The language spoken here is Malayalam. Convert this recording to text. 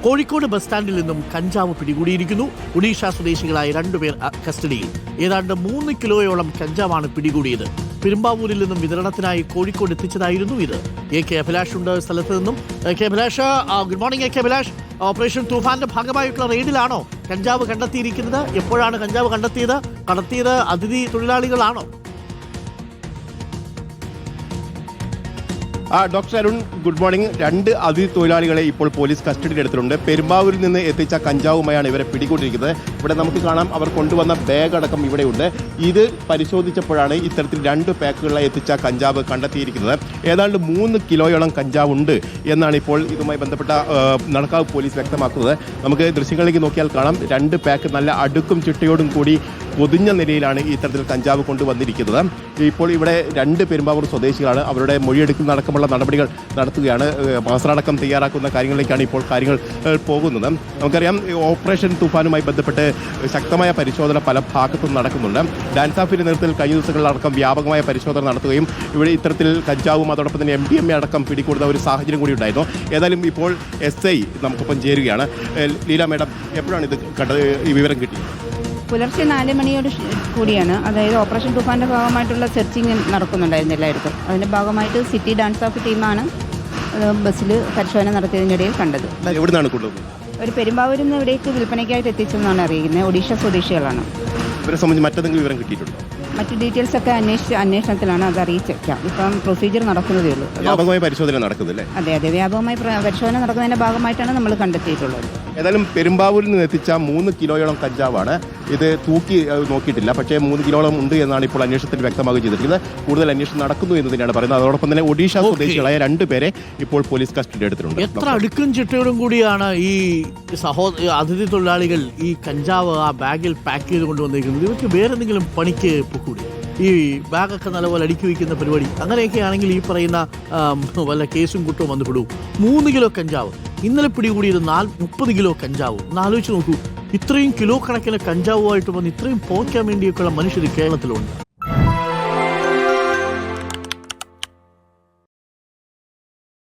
കോഴിക്കോട് ബസ് സ്റ്റാൻഡിൽ നിന്നും കഞ്ചാവ് പിടികൂടിയിരിക്കുന്നു. ഒഡീഷ സ്വദേശികളായ 2 പേർ കസ്റ്റഡിയിൽ. ഏതാണ്ട് 3 കിലോയോളം കഞ്ചാവാണ് പിടികൂടിയത്. പെരുമ്പാവൂരിൽ നിന്നും വിതരണത്തിനായി കോഴിക്കോട് എത്തിച്ചതായിരുന്നു ഇത്. AK അഭിലാഷ് ഉണ്ട് സ്ഥലത്ത് നിന്നും. AK Abhilash, good morning. AK Abhilash, operation തൂഫാന്റെ ഭാഗമായിട്ടുള്ള റെയ്ഡിലാണോ കഞ്ചാവ് കണ്ടെത്തിയിരിക്കുന്നത്? എപ്പോഴാണ് കഞ്ചാവ് കടത്തിയത് അതിഥി തൊഴിലാളികളാണോ? Doctor Arun, good morning. 2 അതിഥി തൊഴിലാളികളെ ഇപ്പോൾ പോലീസ് കസ്റ്റഡിയിൽ എടുത്തിട്ടുണ്ട്. പെരുമ്പാവൂരിൽ നിന്ന് എത്തിച്ച കഞ്ചാവുമായാണ് ഇവരെ പിടികൂടിയിരിക്കുന്നത്. ഇവിടെ നമുക്ക് കാണാം, അവർ കൊണ്ടുവന്ന ബാഗ് അടക്കം ഇവിടെയുണ്ട്. ഇത് പരിശോധിച്ചപ്പോഴാണ് ഇത്തരത്തിൽ 2 പാക്കുകളായി എത്തിച്ച കഞ്ചാവ് കണ്ടെത്തിയിരിക്കുന്നത്. ഏതാണ്ട് 3 കിലോയോളം കഞ്ചാവ് ഉണ്ട് എന്നാണ് ഇപ്പോൾ ഇതുമായി ബന്ധപ്പെട്ട നടക്കാവ് പോലീസ് വ്യക്തമാക്കുന്നത്. നമുക്ക് ദൃശ്യങ്ങളിലേക്ക് നോക്കിയാൽ കാണാം, 2 പാക്ക് നല്ല അടുക്കും ചിട്ടയോടും കൂടി പൊതിഞ്ഞ നിലയിലാണ് ഇത്തരത്തിൽ കഞ്ചാവ് കൊണ്ടുവന്നിരിക്കുന്നത്. ഇപ്പോൾ ഇവിടെ 2 പെരുമ്പാവൂർ സ്വദേശികളാണ്. അവരുടെ മൊഴിയെടുക്കുന്ന അടക്കമുള്ള നടപടികൾ നടത്തുകയാണ്. മാസ്റ്ററടക്കം തയ്യാറാക്കുന്ന കാര്യങ്ങളിലേക്കാണ് ഇപ്പോൾ കാര്യങ്ങൾ പോകുന്നത്. നമുക്കറിയാം, ഓപ്പറേഷൻ തൂഫാനുമായി ബന്ധപ്പെട്ട് ശക്തമായ പരിശോധന പല ഭാഗത്തും നടക്കുന്നുണ്ട്. ഡാൻസ് ഓഫിന്റെ നേതൃത്വത്തിൽ കഴിഞ്ഞ ദിവസങ്ങളിലടക്കം വ്യാപകമായ പരിശോധന നടത്തുകയും ഇവിടെ ഇത്തരത്തിൽ കഞ്ചാവും അതോടൊപ്പം തന്നെ MDMA അടക്കം പിടികൂടുന്ന ഒരു സാഹചര്യം കൂടി ഉണ്ടായിരുന്നു. ഏതായാലും ഇപ്പോൾ SI നമുക്കൊപ്പം ചേരുകയാണ്. ലീല മേഡം, എപ്പോഴാണ് ഇത് ഈ വിവരം കിട്ടിയത്? പുലർച്ചെ 4 മണിയോട് കൂടിയാണ്. അതായത് ഓപ്പറേഷൻ തൂഫാൻ്റെ ഭാഗമായിട്ടുള്ള സെർച്ചിങ് നടക്കുന്നുണ്ടായിരുന്നു എല്ലായിടത്തും. അതിൻ്റെ ഭാഗമായിട്ട് സിറ്റി ഡാൻസ് ഓഫ് ടീമാണ് ബസ്സിൽ പരിശോധന നടത്തിയതിനിടയിൽ കണ്ടത്. എവിടുന്നാണ് കൊണ്ടുപോകുന്നത്? ഒരു പെരുമ്പാവൂരിൽ നിന്ന് ഇവിടേക്ക് വിൽപ്പനയ്ക്കായിട്ട് എത്തിച്ചെന്നാണ് അറിയിക്കുന്നത്. ഒഡീഷ സ്വദേശികളാണ്. ഇവരെ സംബന്ധിച്ച് മറ്റെന്തെങ്കിലും വിവരം കിട്ടിയിട്ടുണ്ടോ? മറ്റ് ഡീറ്റെയിൽസ് ഒക്കെ അന്വേഷണത്തിലാണ്. അത് അറിയിച്ചേക്കാം. ഇപ്പം പ്രൊസീജിയർ നടക്കുന്നതേ ഉള്ളൂ. വ്യാപകമായ പരിശോധന നടക്കുന്നില്ലേ? അതെ, വ്യാപകമായി പരിശോധന നടക്കുന്നതിൻ്റെ ഭാഗമായിട്ടാണ് നമ്മൾ കണ്ടെത്തിയിട്ടുള്ളത്. ഏതായാലും പെരുമ്പാവൂരിൽ നിന്ന് എത്തിച്ച 3 കിലോയോളം കഞ്ചാവാണ്. ഇത് തൂക്കി നോക്കിയിട്ടില്ല, പക്ഷേ 3 കിലോളം ഉണ്ട് എന്നാണ് ഇപ്പോൾ അന്വേഷണത്തിൽ വ്യക്തമാക്കുകയും ചെയ്തിരിക്കുന്നത്. കൂടുതൽ അന്വേഷണം നടക്കുന്നു എന്ന് തന്നെയാണ് പറയുന്നത്. അതോടൊപ്പം തന്നെ ഒഡീഷ സ്വദേശികളായ 2 പേരെ ഇപ്പോൾ പോലീസ് കസ്റ്റഡി എടുത്തിട്ടുണ്ട്. എത്ര അടുക്കും ചിട്ടയോടും കൂടിയാണ് ഈ അതിഥി തൊഴിലാളികൾ ഈ കഞ്ചാവ് ആ ബാഗിൽ പാക്ക് ചെയ്ത് കൊണ്ടുവന്നിരിക്കുന്നത്? ഇവർക്ക് വേറെ എന്തെങ്കിലും പണിക്ക് പൊക്കൂടി? ഈ ബാഗൊക്കെ നല്ലപോലെ അടുക്കി വയ്ക്കുന്ന പരിപാടി അങ്ങനെയൊക്കെ ആണെങ്കിൽ ഈ പറയുന്ന വല്ല കേസും കുറ്റവും വന്നുപെടും. 3 കിലോ കഞ്ചാവ് ഇന്നലെ പിടികൂടിയത് 30 കിലോ കഞ്ചാവ്. ഒന്ന് ആലോചിച്ച് നോക്കൂ, ഇത്രയും കിലോ കണക്കിന് കഞ്ചാവുമായിട്ട് വന്ന് ഇത്രയും പോക്കാൻ വേണ്ടിയൊക്കെയുള്ള മനുഷ്യർ കേരളത്തിലുണ്ട്.